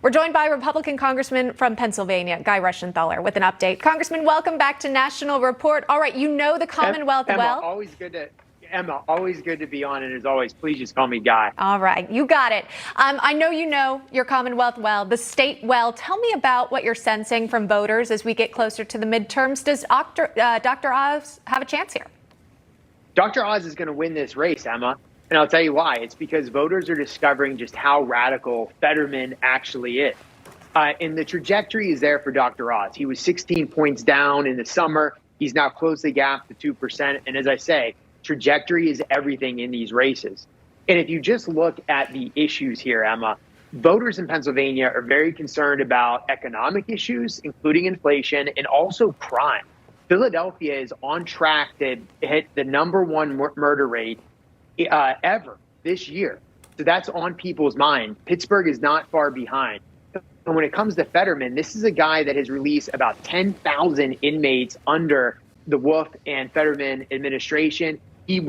We're joined by Republican Congressman from Pennsylvania, Guy Reschenthaler, with an update. Congressman, welcome back to National Report. All right, you know the Commonwealth well. Emma, always good to be on, and as always, please just call me Guy. All right, you got it. I know you know your Commonwealth well, the state well. Tell me about what you're sensing from voters as we get closer to the midterms. Does Dr. Oz have a chance here? Dr. Oz is going to win this race, Emma, and I'll tell you why. It's because voters are discovering just how radical Fetterman actually is. And the trajectory is there for Dr. Oz. He was 16 points down in the summer. He's now closed the gap to 2%. And as I say, trajectory is everything in these races. And if you just look at the issues here, Emma, voters in Pennsylvania are very concerned about economic issues, including inflation, and also crime. Philadelphia is on track to hit the #1 murder rate ever this year. So that's on people's mind. Pittsburgh is not far behind. And when it comes to Fetterman, this is a guy that has released about 10,000 inmates under the Wolf and Fetterman administration. He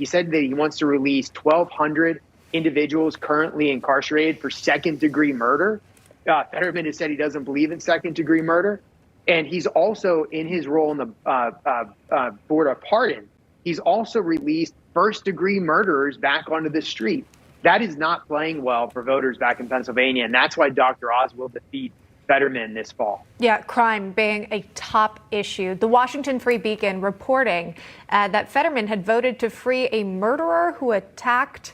said that he wants to release 1,200 individuals currently incarcerated for second-degree murder. Fetterman has said he doesn't believe in second-degree murder. And he's also, in his role in the Board of Pardon, he's also released first-degree murderers back onto the street. That is not playing well for voters back in Pennsylvania, and that's why Dr. Oz will defeat Fetterman this fall. Yeah, crime being a top issue. The Washington Free Beacon reporting that Fetterman had voted to free a murderer who hacked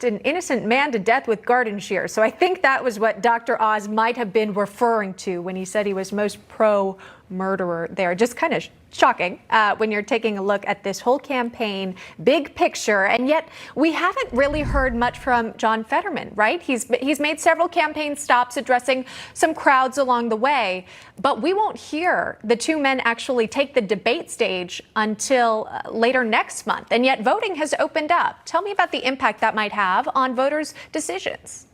an innocent man to death with garden shears. So I think that was what Dr. Oz might have been referring to when he said he was most pro-murderer there. Just kind of shocking when you're taking a look at this whole campaign, big picture, and yet we haven't really heard much from John Fetterman, right? He's made several campaign stops addressing some crowds along the way, but we won't hear the two men actually take the debate stage until later next month, and yet voting has opened up. Tell me about the impact that might have on voters' decisions.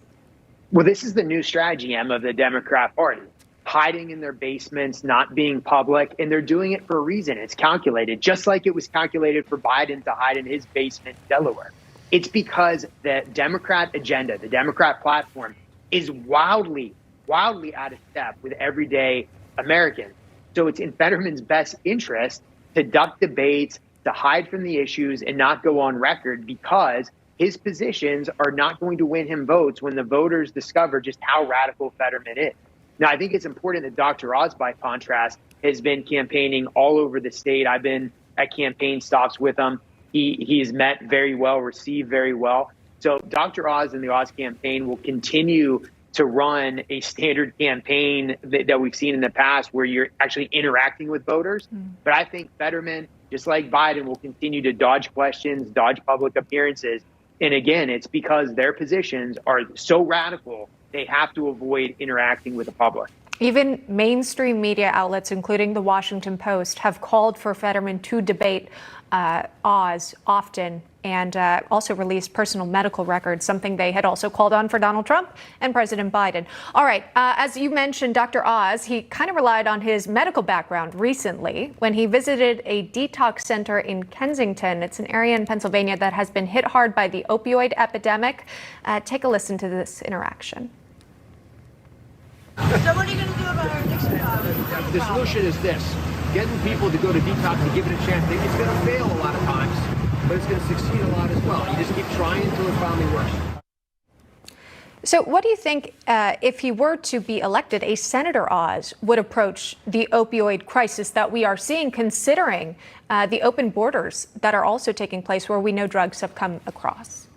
Well, this is the new strategy, Emma, of the Democrat Party. Hiding in their basements, not being public, and they're doing it for a reason. It's calculated, just like it was calculated for Biden to hide in his basement in Delaware. It's because the Democrat agenda, the Democrat platform, is wildly out of step with everyday Americans. So it's in Fetterman's best interest to duck debates, to hide from the issues, and not go on record, because his positions are not going to win him votes when the voters discover just how radical Fetterman is. Now, I think it's important that Dr. Oz, by contrast, has been campaigning all over the state. I've been at campaign stops with him. He's met very well, received very well. So Dr. Oz and the Oz campaign will continue to run a standard campaign that we've seen in the past, where you're actually interacting with voters. But I think Fetterman, just like Biden, will continue to dodge questions, dodge public appearances. And again, it's because their positions are so radical, they have to avoid interacting with the public. Even mainstream media outlets, including the Washington Post, have called for Fetterman to debate Oz often, and also release personal medical records, something they had also called on for Donald Trump and President Biden. All right, as you mentioned, Dr. Oz, he kind of relied on his medical background recently when he visited a detox center in Kensington. It's an area in Pennsylvania that has been hit hard by the opioid epidemic. Take a listen to this interaction. So what are you going to do about our addiction problem? The solution is this: getting people to go to detox and give it a chance. It's going to fail a lot of times, but it's going to succeed a lot as well. You just keep trying until it finally works. So what do you think, if he were to be elected, a Senator Oz would approach the opioid crisis that we are seeing, considering the open borders that are also taking place where we know drugs have come across?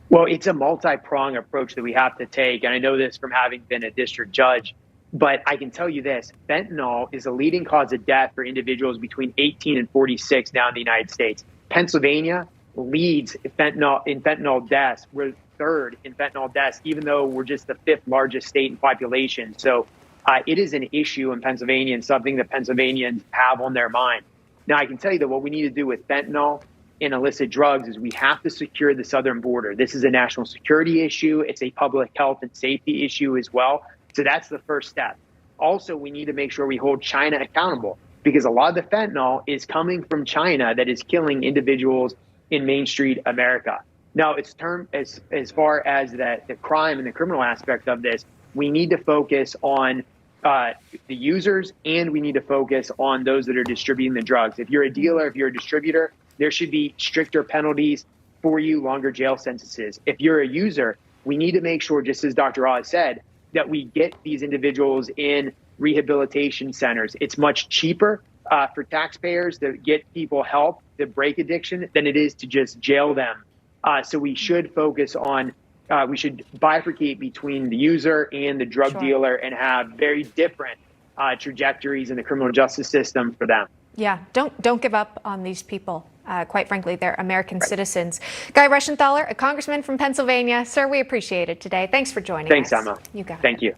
Well, it's a multi-pronged approach that we have to take. And I know this from having been a district judge, but I can tell you this: fentanyl is a leading cause of death for individuals between 18 and 46 now in the United States. Pennsylvania leads in fentanyl deaths. We're third in fentanyl deaths, even though we're just the fifth largest state in population. So it is an issue in Pennsylvania, and something that Pennsylvanians have on their mind. Now, I can tell you that what we need to do with fentanyl and illicit drugs is we have to secure the southern border. This is a national security issue. It's a public health and safety issue as well. So that's the first step. Also, we need to make sure we hold China accountable, because a lot of the fentanyl is coming from China that is killing individuals in Main Street America. No, it's as far as the crime and the criminal aspect of this, we need to focus on the users, and we need to focus on those that are distributing the drugs. If you're a dealer, if you're a distributor, there should be stricter penalties for you, longer jail sentences. If you're a user, we need to make sure, just as Dr. Oz said, that we get these individuals in rehabilitation centers. It's much cheaper for taxpayers to get people help to break addiction than it is to just jail them. So we should focus on, we should bifurcate between the user and the drug dealer and have very different trajectories in the criminal justice system for them. Yeah, don't give up on these people. Quite frankly, they're American citizens. Guy Reschenthaler, a congressman from Pennsylvania. Sir, we appreciate it today. Thanks for joining us. Thanks, Emma. You got it. Thank you.